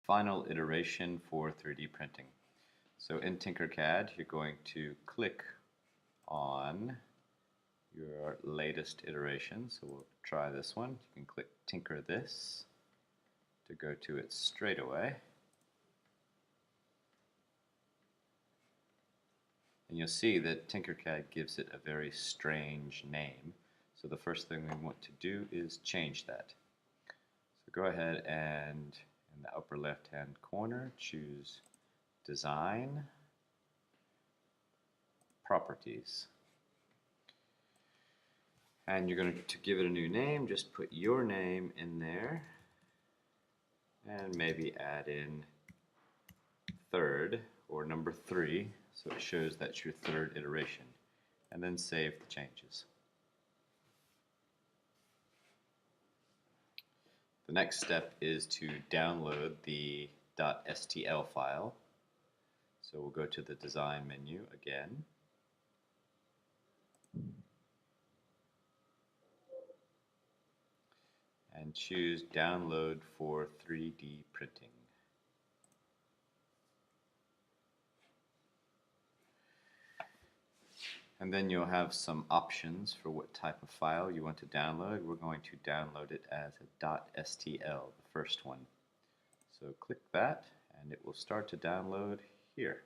final iteration for 3D printing. So in TinkerCad, you're going to click on your latest iteration. So we'll try this one. You can click Tinker This to go to it straight away. And you'll see that TinkerCad gives it a very strange name. So the first thing we want to do is change that. So go ahead and in the upper left hand corner choose Design, Properties. And you're going to give it a new name. Just put your name in there and maybe add in third or number 3 so it shows that's your third iteration, and then save the changes. The next step is to download the .stl file. So we'll go to the design menu again. And choose download for 3D printing. And then you'll have some options for what type of file you want to download. We're going to download it as a .stl, the first one. So click that and it will start to download here.